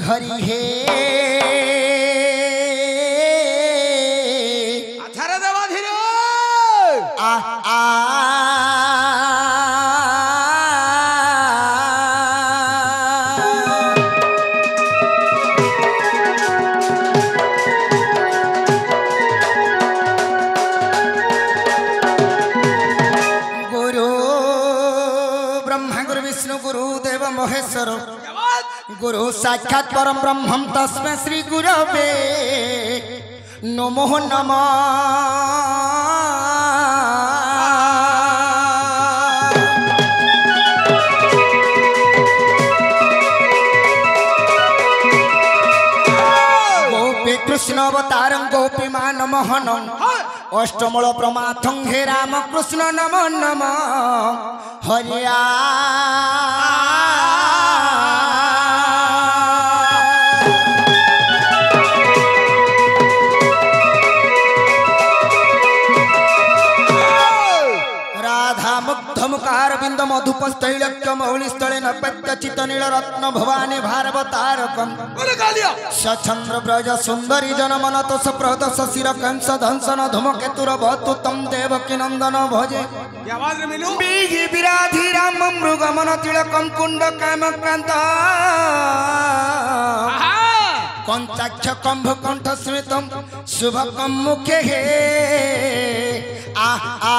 हरि हे अथर देवा धीरे आ आ गुरु ब्रह्मा गुरु विष्णु गुरु देव महेश्वर गुरु साक्षात् परम ब्रह्म तस्मै श्री गुरवे नमो नमः। गोपी कृष्ण अवतारं गोपी मान मोहनम अष्टमूल प्रमाथं हे राम कृष्ण नमो नमः हरिया। मुखार बिंद मधुपस्थैलक्य मौली स्थले नपत्य चित नील रत्न भवानी भारवतारकम सचंद्र ब्रज सुंदरी जनमन तोष प्रदश शिर कंस धंसन धूमकेतुर भतु तम देवकी नंदन भजे बीघी विराधि राम मृगमन तिलकम कुंड कामक्रांत कंचाक्ष कंभ कंठ स्मितम शुभकम मुखे हे आ आ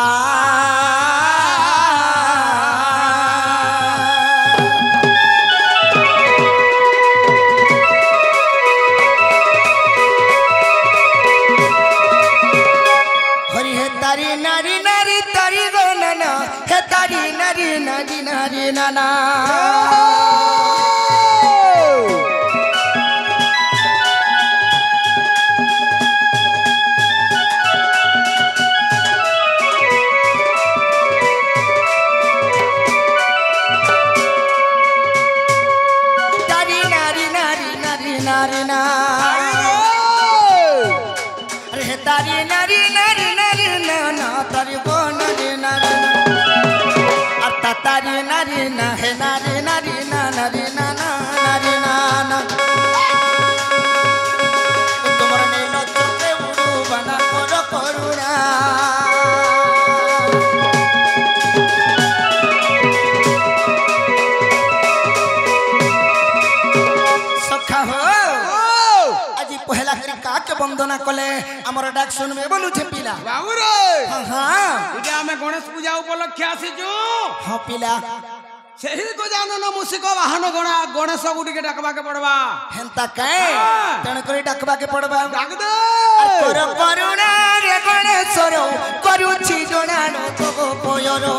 नारी नारी तारी गो नाना हे तारी नारी नारी नारी नाना तारी नारी नारी नारी नारी ना अरे तारी नारी नारी नारी ना तारी गो नारी नारी अत्ता तारी नारी ना हे नारी नारी ना नारी ना नारी ना तुम्हारा नीलो चोखे उड़ू बना करो करुणा सखा हो आज पहला हरी काके वंदना कले हमर डाक सुनबे बोलू छे पिला बाबू रे हां हां इटा हमें गणेश पूजा उपलक्ष्य आसीजु हां पिला सेही को जानन मुसिक वाहन गणा गणेश गुडी के डाकबा के पड़बा हेंता काए तण करी डाकबा के पड़बा डाक दे कर करुणा रे गणेशर करूछि जणानो तो पोयरो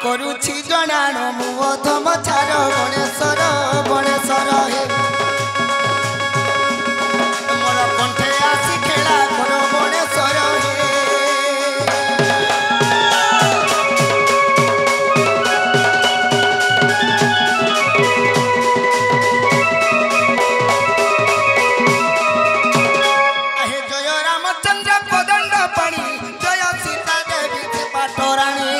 करुछि जणान मुधम छार गणेशर गणेशर हे मोर कंठे आसी खेला कर गणेशर हे हे जय रामचंद्र कोदंड पाणी जय सीता देवी पाटराणी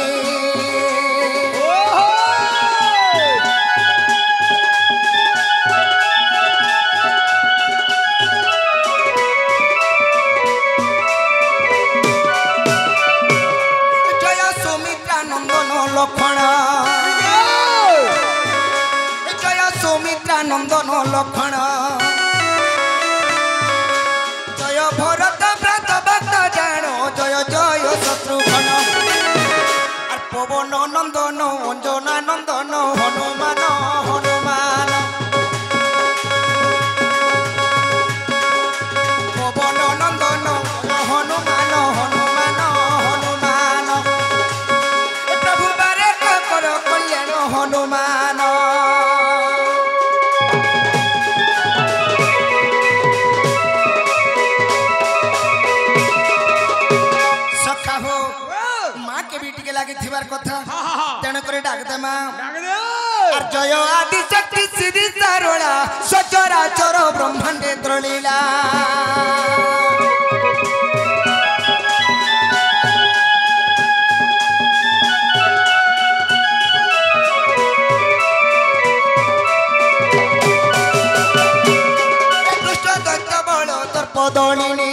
जय सौमित्रा नंदन लखन जय भरत व्रत भक्त जानो जय जय शत्रुघ्न पवन नंदन अंजना नंदन हनुमान हनुमान पवन नंदन हनुमान हनुमान हनुमान प्रभु बारे कर कल्याण हनुमान हो माँ के भी टिके लागे थिबार कथा तेण करे डाक दे माँ और जय आदि शक्ति सिद्धि सारोला सचराचर ब्रह्मांडे द्रलीला पदलिनी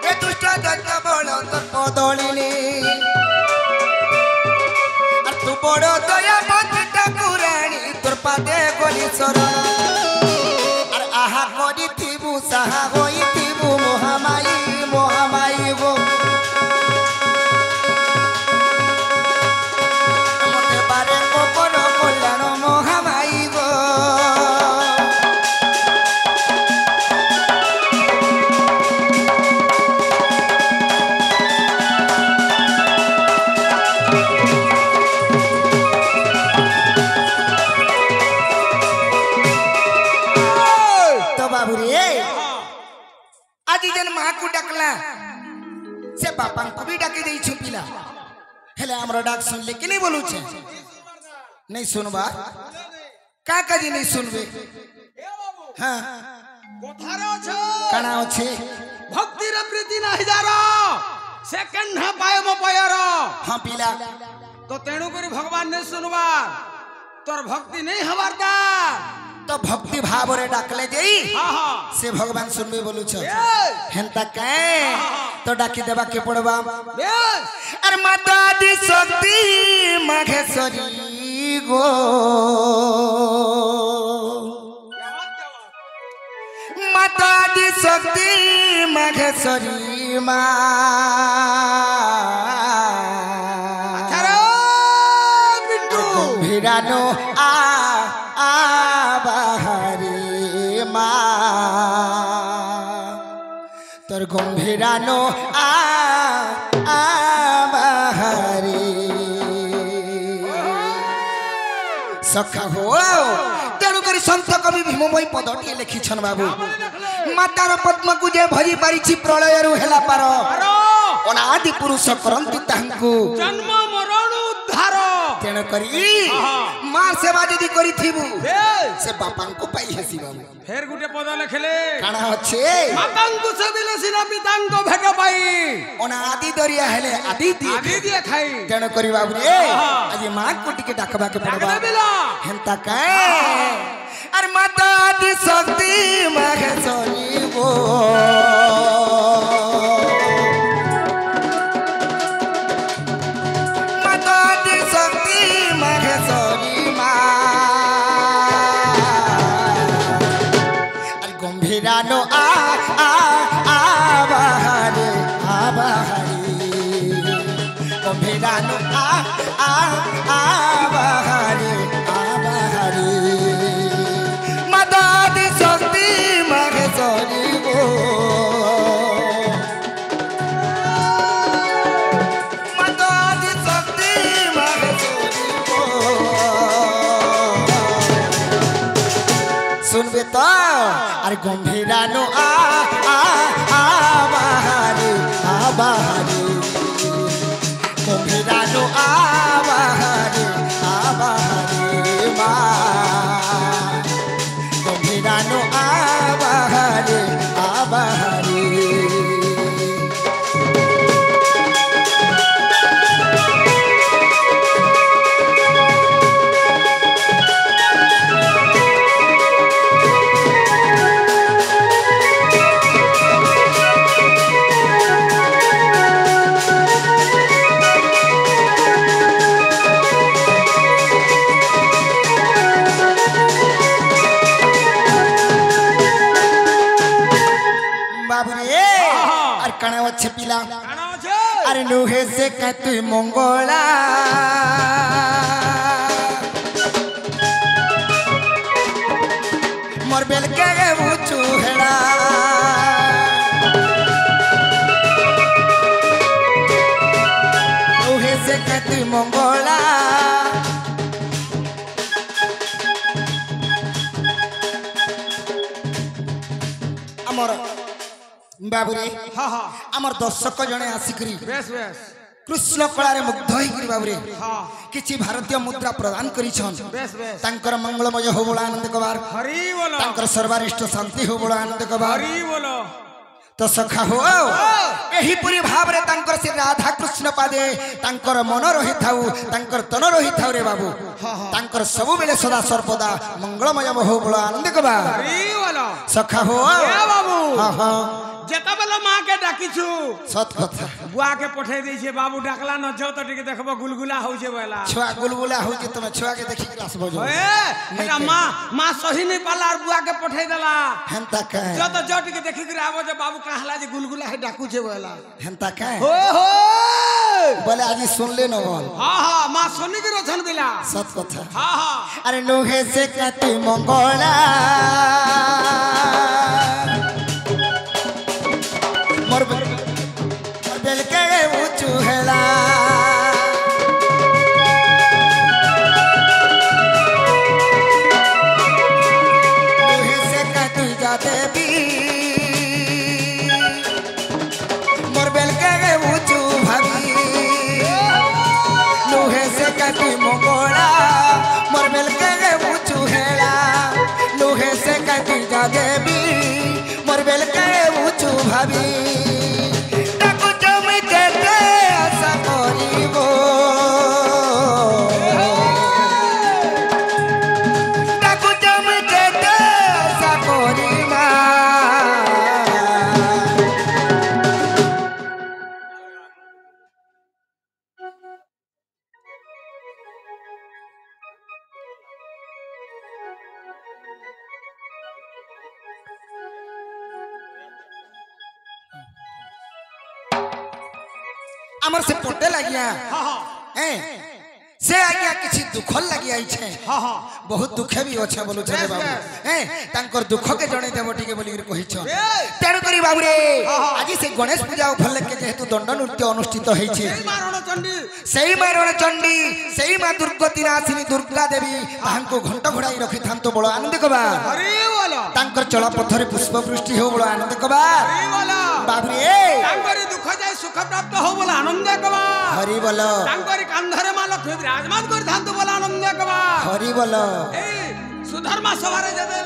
ए दुष्ट दत्त बड़ तोर पदलिनी और तू बड़ दया मति ठाकुराणी तोर पादे गली शरण और आहा करिथिबु साहा होइथिबु मोहमाई मोहमाई गो मते बारे कोपन कल्याण मोहमाई गो आज जन माँ को डकला से बापा को भी डाके दे छुपिला हेले हमरो डाक सुन ले कि नहीं बोलू छे नहीं सुनबा का काजी नहीं सुनबे हां कोठारो छ काना छे भक्ति रे प्रीति नाही जारो सेकंड ह पाए मो पायरो हां पिला तो तेणु करी भगवान ने सुनबा तोर भक्ति नहीं हवारदा तो भक्ति भाव रे डाकले जई से भगवान सुनबे बोलू छ हेंता के तो डाकी देबा के पड़बा अरे माता आदि शक्ति माघेश्वरी गो माता आदि शक्ति माघेश्वरी मां भिरानो बाहरी माँ तोर गंभीरानो बाहरी सखा हो तेणु करी संत कवि भीममयी पदटी लिखिछन बाबू मातार पद्म को जे भरी पारिछि प्रलय रु हेला पार अनादि पुरुष करंती तांकु जन्म मरण उद्धार तेणु करी मां सेवा जदी करी थिबु से बापान को पाई हसी बाबू फेर गुटे पद लिखले काना अच्छे मातांकु सबिले सिना पितांको भेट पाई अनादि दरिया हेले आदि दिए खाई तेणु करी बाबू रे आज मां को टिके डाकबा के पड़बा हेंता का अरे माता आदि शक्ति माघेश्वरी गो माता आदि शक्ति माघेश्वरी मां अरे गंभीरानो बाहरी गंभीरानो बाहरी माता आदि शक्ति माघेश्वरी गो माता आदि शक्ति माघेश्वरी गो सुनबे तो अरे गंभीरानो बाहरी गंभीरानो बाहरी माँ गंभीरानो बाहरी कणा अच्छे पिला अरे नुहे से कहतु मंगला मोर बेल के बुचू हेड़ा नुहे से कहतु मंगला बाबुरे हाँ हाँ आमर दर्शक जने आसिकरी बेस बेस कृष्ण कलारे मुग्ध होइकरी बाबुरे हाँ किछि भारतीय मुद्रा प्रदान करिछन बेस बेस तांकर मंगलमय हो बड़ा आनंद कबार हरि बोलो तांकर सर्वारिष्ट शांति हो बड़ा आनंद कबार हरि बोलो तो सखा हो एही पूरी भाव रे तांकर से राधा कृष्ण पादे तांकर मन रही थाउ तांकर तन रही थाउ रे बाबू तांकर सब बेले सदा सर्वदा मंगलमय हो बड़ा आनंद कबार हरि बोलो सखा हो ए बाबू हां हां जेता बेला मां के डाकिछु सत कथा बुआ के पठे दै छै बाबू डाकला न जो त टिके देखबो गुलगुला हो छै बेला छुआ गुलगुला हो जे तुम छुआ के देखि के आसबो जो ए एटा मां सही नहीं पाला और बुआ के पठे देला हेंता का जो त जो टिके देखि के आबो जे बाबू कहला जे गुलगुला है डाकू छै बेला हेंता का हो हो बोले आज सुन ले न बोल हां हां मां सोनी के रथन दिला सत कथा हां हां अरे लोहे से कति मंगोला मोर बेल के ऊंचू हेला लोहे से कति जाते भी मोर बेल के ऊंचू भाभी लोहे से कति मंगोला मोर बेल के ऊंचू हेला लोहे से कति जाते भी मोर बेल के ऊंचू भाभी हमर से पोटे लागिया हां हां हैं से आज्ञा किछि दुख लागि आइ छै हां हां बहुत दुखे भी अछि बोलु छै बाबू हैं तांकर दुख के जणे देबो टिके बोली के कहि छ तेनु करी बाबू रे आज से गणेश पूजा उपलक्ष के जेहेतु दंड नृत्य अनुष्ठित होई छै सेई मारण चंडी सेई मा दुर्गति नाशिनी दुर्गा देवी तांको घंट घोड़ाई रखि थान तो बड़ आनंद कबा हरि बोलो तांकर चला पथरे पुष्प वृष्टि हो बड़ आनंद कबा हरि बोलो बाबू रे तांकर दुख जाय सुख प्राप्त हो बोला आनंद कबा हरि बोलो तांकर कांधरे मा लक्ष्मी विराजमान कर धान तो बोला आनंद कबा हरि बोलो ए सुधर्मा सवारे जदे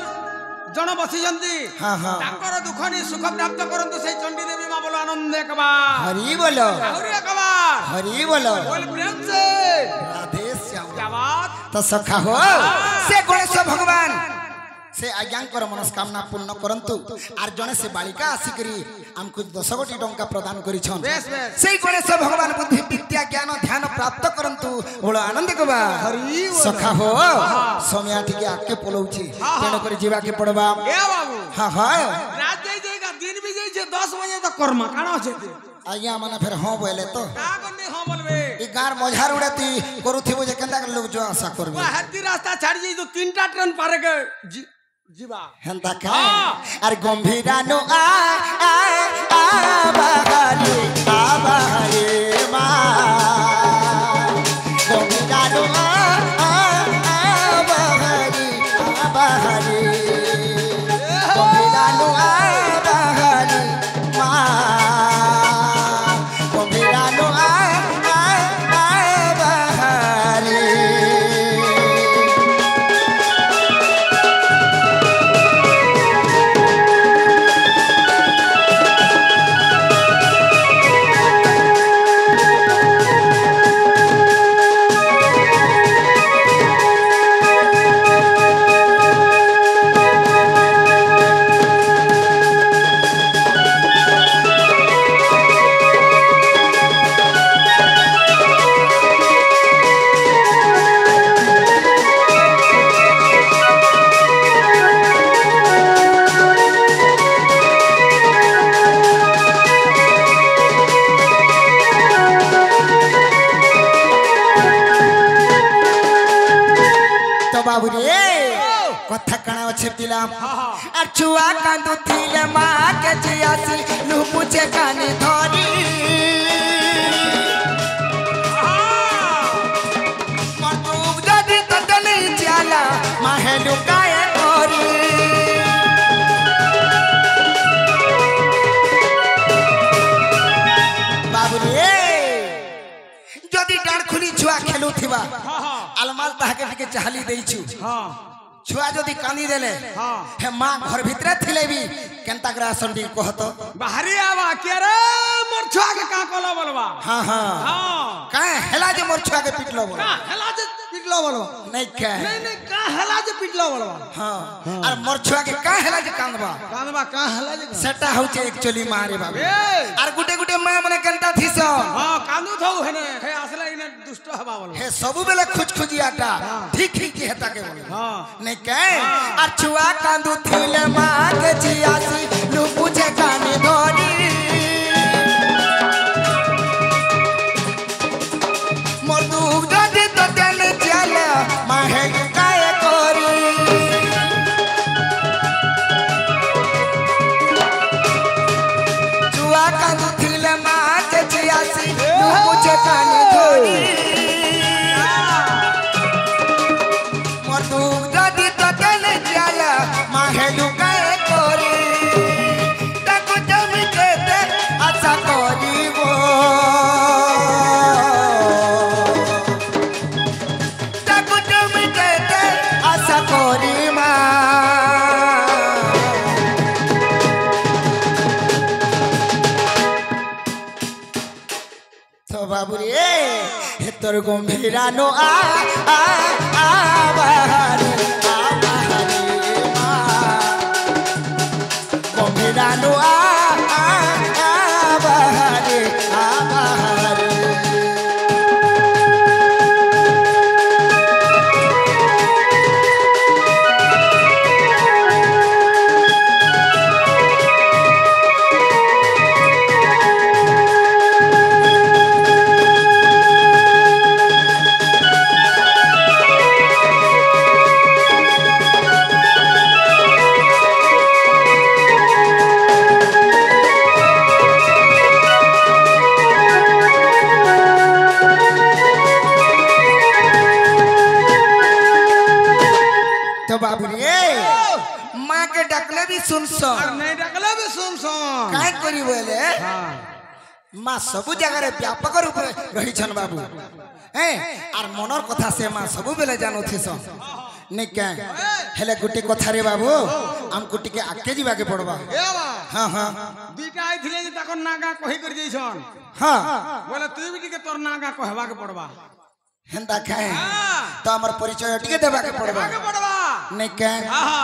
जन बसी जंती हां हां तांकर दुख नि सुख प्राप्त करंतु से चंडी देवी मा बोला आनंद कबा हरि बोलो हरि कबा हरि बोलो बोल प्रेम से राधे श्याम क्या बात तो सखा हो से गणेश भगवान से आज्ञांकर मनस्कामना पूर्ण करंतु आर जने से बालिका आसिकरी हमको 10 कोटी टंका प्रदान करिछन बेस बेस से गणेश भगवान बुद्धि विद्या ज्ञान ध्यान प्राप्त करंतु बड़ आनंद कबा हरि सखा हो समय ठीक आके पलौछि तेन कर जीवा के पड़बा ए बाबू हां हां रात जाई जाएगा दिन भी जाई छे 10 बजे तक कर्म काना छे आज्ञा माने फिर हां बोले तो का करनी हां बोलबे ई गार मझार उड़ाती करूथिबो जे केंदा लोग जो आशा करबे वो हत्ती रास्ता छाड़ जाई तो 3टा ट्रेन पारे के जीवा हेंता का अरे गंभीरानो आ बहाली मा गंभीरानो आ बहाली गंभीरानो आ बहाली मा गंभीरानो आ बहाली बाबू रे कथा कणा अच्छे दिलाम और छुआ कांदू थिले मां के जियासी लू मुझे कानी धरी मधुब जदी ततनी जाला माहे लुकाए धरी चालू थिबा हाँ हाँ अलमाल ताके टिके चाहली देइछु हाँ छुआ जदी कानी देले हाँ हे मां घर भितरे थिले भी केनता ग्रा संडी कहतो बाहरी आवा के रे मोर छुआ के का कोला बोलबा हां हां हां का हेला जे मोर छुआ के पिटलो बोल का हला जे पिटलो बोलबा नहीं का नहीं का हला जे पिटलो बोलबा हां और मोर छुआ के का हेला जे कांदबा का हला जे सेटा होचे एक्चुअली मारे बाबू ए और गुटे गुटे मां मने केनता थिस हां कांदू थौ हेने हे असला इने दुष्ट हवा बोलबा हे सबु बेले खुजखुजियाटा ठीक ठीक की हेता के बोले हां नहीं कहे और छुआ कांदू थिले मां के जियासी लू पूछे काने धोनी मोर दुख दे तो तेने चले माहे काए कोरी छुआ कांदू थिले मां के जियासी लू पूछे काने धोनी मोर दुख दे तो तेने चले माहे लुकाए कोरी ताको जमी के दे आशा कोरी वो ताको जमी के दे आशा कोरी मां तो बाबू रे हे तोर गंभीरा नो आ बाहर गंभीरानो बाहर तो बाबू रे माँ के डकले भी सुन नहीं डकले भी सुन काय करी बोले हां माँ सबु जगह रे व्यापक रूप रही छन बाबू हैं और मनर कथा से माँ सबु बेले जानो थिस नहीं क्या हेले गुटे कथा रे बाबू हमको टिके आके जीवा के पड़बा ए बा हां हां दुईटा आइथिले जे ताको नागा कहि कर जइसन हां बोले तू भी टिके तोर नागा कहबा के पड़बा हेंदा खाए हां तो हमर परिचय टिके देबा के पड़बा के पड़बा नहीं क्या हां